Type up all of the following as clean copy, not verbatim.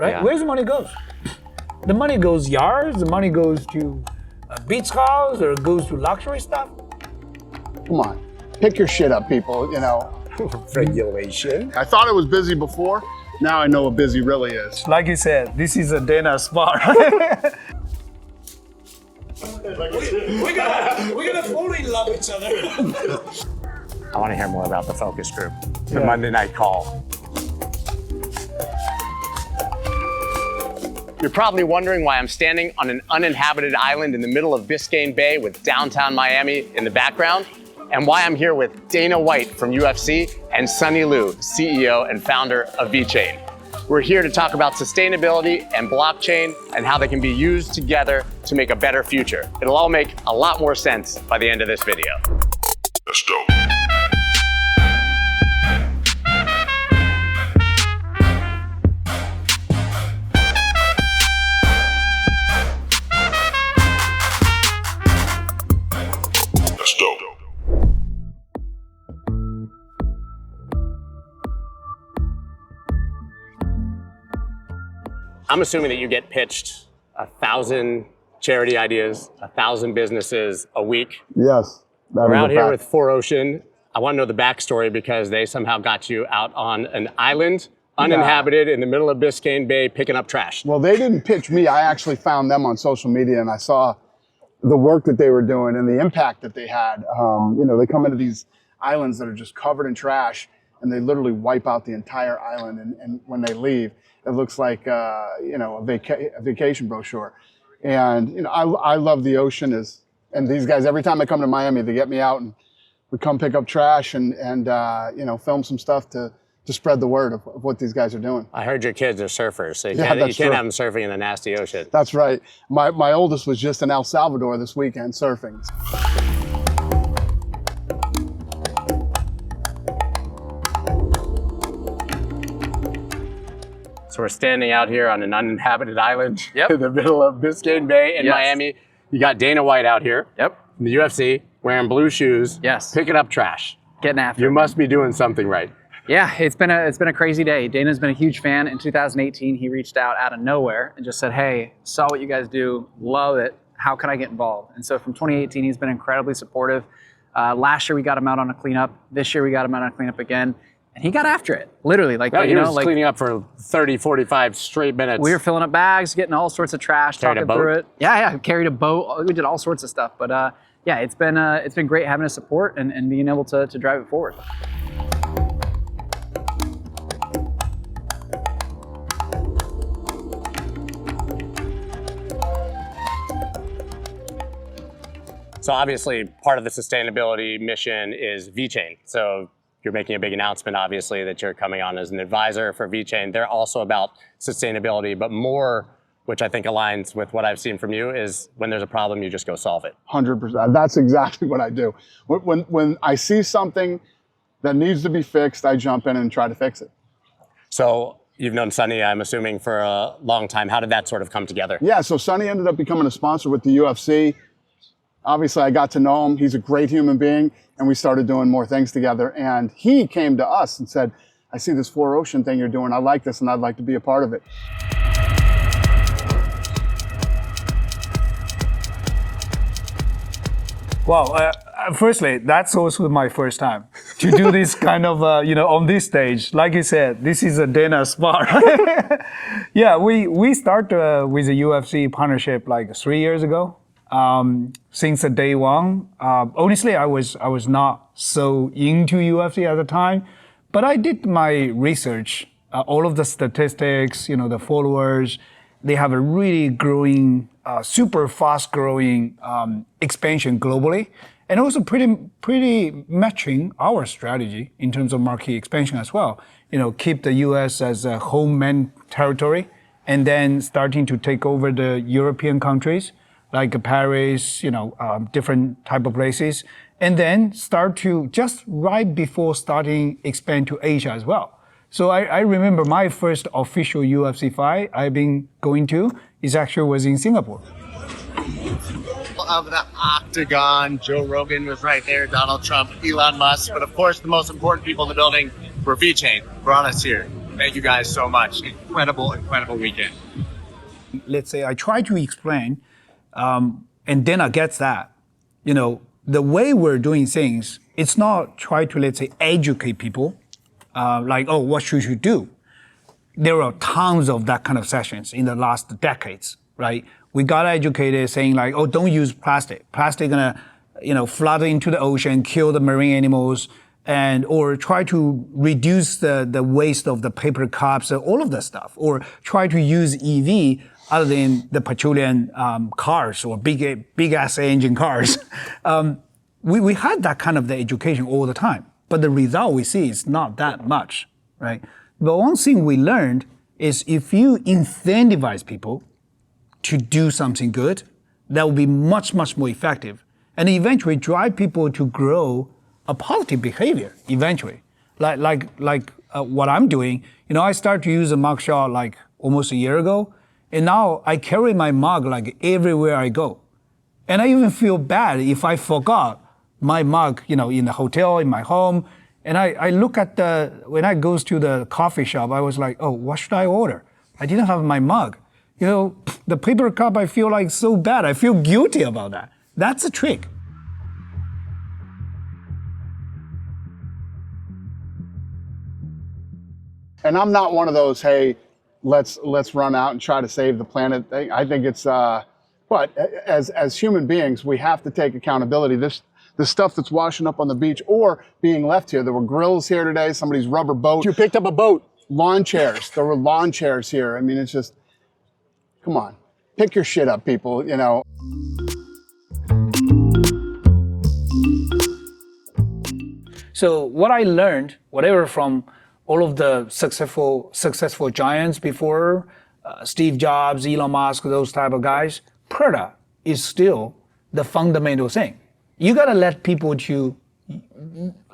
right? Yeah. Where's the money goes? The money goes yards, the money goes to beach house, or it goes to luxury stuff. Come on, pick your shit up, people, you know. Regulation. I thought it was busy before. Now I know what busy really is. Like you said, this is a Dana spot. We're gonna fully love each other. I want to hear more about the focus group, the Monday night call. You're probably wondering why I'm standing on an uninhabited island in the middle of Biscayne Bay with downtown Miami in the background, and why I'm here with Dana White from UFC and Sunny Lu, CEO and founder of VeChain. We're here to talk about sustainability and blockchain and how they can be used together to make a better future. It'll all make a lot more sense by the end of this video. Let's go. Let's go. I'm assuming that you get pitched 1,000 charity ideas, 1,000 businesses a week. Yes. We're out here with 4Ocean. I want to know the backstory because they somehow got you out on an island, uninhabited, in the middle of Biscayne Bay, picking up trash. Well, they didn't pitch me. I actually found them on social media, and I saw the work that they were doing and the impact that they had. You know, they come into these islands that are just covered in trash, and they literally wipe out the entire island. And when they leave, it looks like you know, a vacation brochure. And you know, I love the ocean. And these guys, every time I come to Miami, they get me out and we come pick up trash and you know, film some stuff to spread the word of what these guys are doing. I heard your kids are surfers, so you Yeah, can't that's have true. them surfing in the nasty ocean. That's right. My oldest was just in El Salvador this weekend surfing. So we're standing out here on an uninhabited island in the middle of Biscayne Bay in Miami. You got Dana White out here from the UFC, wearing blue shoes, picking up trash. Getting after You it. must be doing something right. Yeah, it's been a crazy day. Dana's been a huge fan. In 2018, he reached out of nowhere and just said, hey, saw what you guys do, love it. How can I get involved? And so from 2018, he's been incredibly supportive. Last year, we got him out on a cleanup. This year, we got him out on a cleanup again. And he got after it, literally. Like, He was cleaning up for 30, 45 straight minutes. We were filling up bags, getting all sorts of trash, Carried a talking boat? through it. Yeah, carried a boat. We did all sorts of stuff. But yeah, it's been great having his support and being able to drive it forward. So obviously, part of the sustainability mission is VeChain. So you're making a big announcement, obviously, that you're coming on as an advisor for VeChain. They're also about sustainability, but more, which I think aligns with what I've seen from you, is when there's a problem, you just go solve it. 100%. That's exactly what I do. When I see something that needs to be fixed, I jump in and try to fix it. So you've known Sunny, I'm assuming, for a long time. How did that sort of come together? Yeah, so Sunny ended up becoming a sponsor with the UFC. Obviously, I got to know him. He's a great human being, and we started doing more things together. And he came to us and said, I see this 4Ocean thing you're doing. I like this, and I'd like to be a part of it. Well, firstly, that's also my first time to do this kind of, you know, on this stage. Like you said, this is a Dana spot. Yeah, we started with the UFC partnership like 3 years ago. Since the day one, honestly, I was not so into UFC at the time, but I did my research, all of the statistics, you know, the followers. They have a really growing, super fast growing expansion globally, and also pretty matching our strategy in terms of market expansion as well. You know, keep the US as a homeland territory, and then starting to take over the European countries like Paris, you know, different type of places, and then start to just right before starting expand to Asia as well. So I remember my first official UFC fight I've been going to was in Singapore. Of the octagon, Joe Rogan was right there, Donald Trump, Elon Musk, but of course the most important people in the building were VeChain. Brought us here. Thank you guys so much. Incredible weekend. Let's say I try to explain, and Dana gets that. The way we're doing things, it's not try to, let's say, educate people, like, oh, what should you do? There are tons of that kind of sessions in the last decades, right? We got educated saying like, oh, don't use plastic. Plastic gonna, flood into the ocean, kill the marine animals, or try to reduce the waste of the paper cups, all of that stuff, or try to use EV other than the petroleum cars or big ass engine cars. We had that kind of the education all the time, but the result we see is not that much, right? The one thing we learned is if you incentivize people to do something good, that will be much, much more effective, and eventually drive people to grow a positive behavior eventually. Like what I'm doing, I started to use a mug shot like almost a year ago, and now I carry my mug like everywhere I go. And I even feel bad if I forgot my mug, in the hotel, in my home, and I look at when I goes to the coffee shop, I was like, oh, what should I order? I didn't have my mug. The paper cup, I feel like so bad. I feel guilty about that. That's a trick. And I'm not one of those, hey, let's run out and try to save the planet thing. I think it's, but as human beings, we have to take accountability. The stuff that's washing up on the beach or being left here. There were grills here today, somebody's rubber boat. You picked up a boat. Lawn chairs. There were lawn chairs here. I mean, it's just, come on, pick your shit up, people, So what I learned, whatever from all of the successful giants before, Steve Jobs, Elon Musk, those type of guys, product is still the fundamental thing. You gotta let people to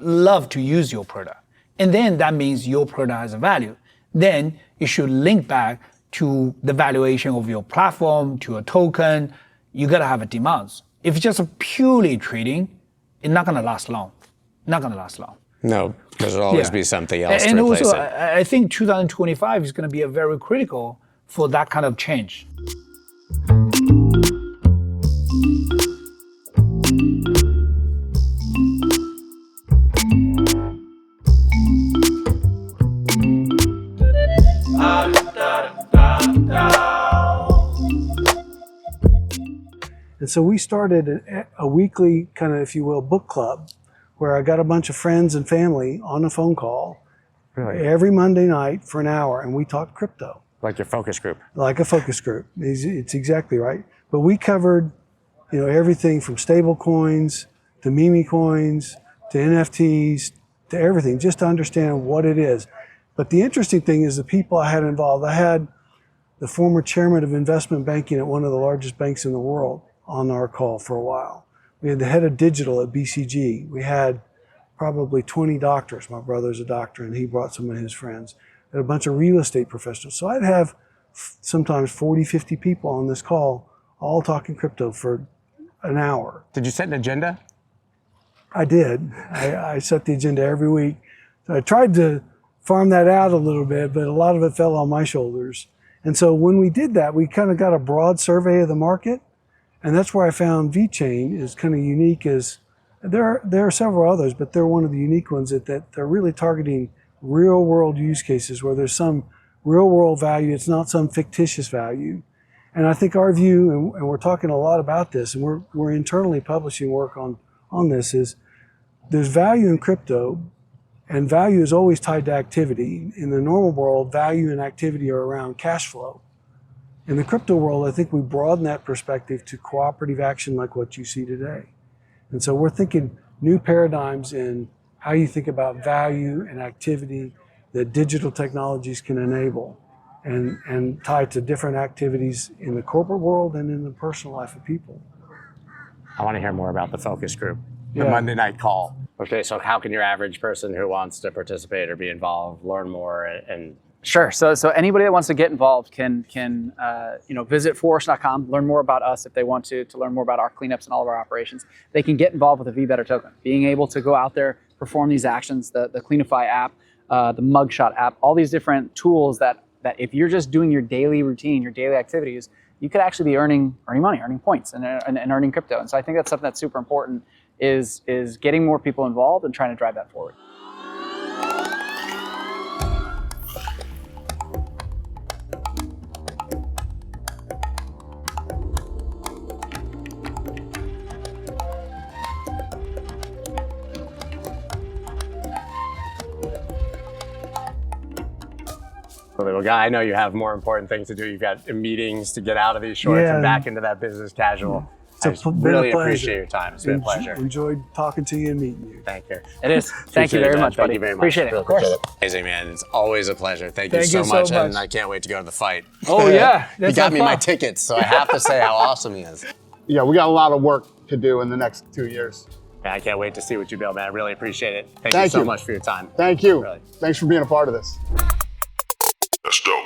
love to use your product. And then that means your product has a value. Then you should link back to the valuation of your platform, to a token. You gotta have a demands. If it's just purely trading, it's not gonna last long. Not gonna last long. No, there'll always be something else and to replace also, it. I think 2025 is gonna be a very critical for that kind of change. And so we started a weekly kind of, if you will, book club where I got a bunch of friends and family on a phone call every Monday night for an hour, and we talked crypto. Like your focus group. Like a focus group. It's exactly right. But we covered, everything from stable coins to meme coins to NFTs to everything, just to understand what it is. But the interesting thing is the people I had involved. I had the former chairman of investment banking at one of the largest banks in the world on our call for a while. We had the head of digital at BCG. We had probably 20 doctors. My brother's a doctor, and he brought some of his friends. We had a bunch of real estate professionals. So I'd have sometimes 40, 50 people on this call, all talking crypto for an hour. Did you set an agenda? I did. I set the agenda every week. So I tried to farm that out a little bit, but a lot of it fell on my shoulders. And so when we did that, we kind of got a broad survey of the market. And that's where I found VeChain is kind of unique. As there are several others, but they're one of the unique ones that they're really targeting real world use cases where there's some real world value. It's not some fictitious value. And I think our view, and we're talking a lot about this, and we're internally publishing work on this, is there's value in crypto, and value is always tied to activity. In the normal world, value and activity are around cash flow. In the crypto world, I think we broaden that perspective to cooperative action like what you see today. And so we're thinking new paradigms in how you think about value and activity that digital technologies can enable and tie to different activities in the corporate world and in the personal life of people. I want to hear more about the focus group, the Yeah. Monday night call. Okay, so how can your average person who wants to participate or be involved learn more and Sure. So anybody that wants to get involved can visit force.com, learn more about us if they want to learn more about our cleanups and all of our operations. They can get involved with the VBetter token, being able to go out there, perform these actions. The Cleanify app the mugshot app, all these different tools that if you're just doing your daily routine, your daily activities, you could actually be earning money, earning points, and earning crypto. And so I think that's something that's super important, is getting more people involved and trying to drive that forward. Little guy, I know you have more important things to do. You've got meetings to get out of these shorts and back into that business casual. I just really appreciate your time. It's been a pleasure. Enjoyed talking to you and meeting you. Thank you. It is. Thank you very much, buddy. Thank you very much. Appreciate it. Of course. Amazing, man. It's always a pleasure. Thank you Thank so you so much. much. And I can't wait to go to the fight. Oh yeah, He got me my tickets, so I have to say how awesome he is. Yeah, we got a lot of work to do in the next 2 years. Man, I can't wait to see what you build, man. I really appreciate it. Thank you Thank so you. much for your time. Thank you. Really. Thanks for being a part of this. That's dope.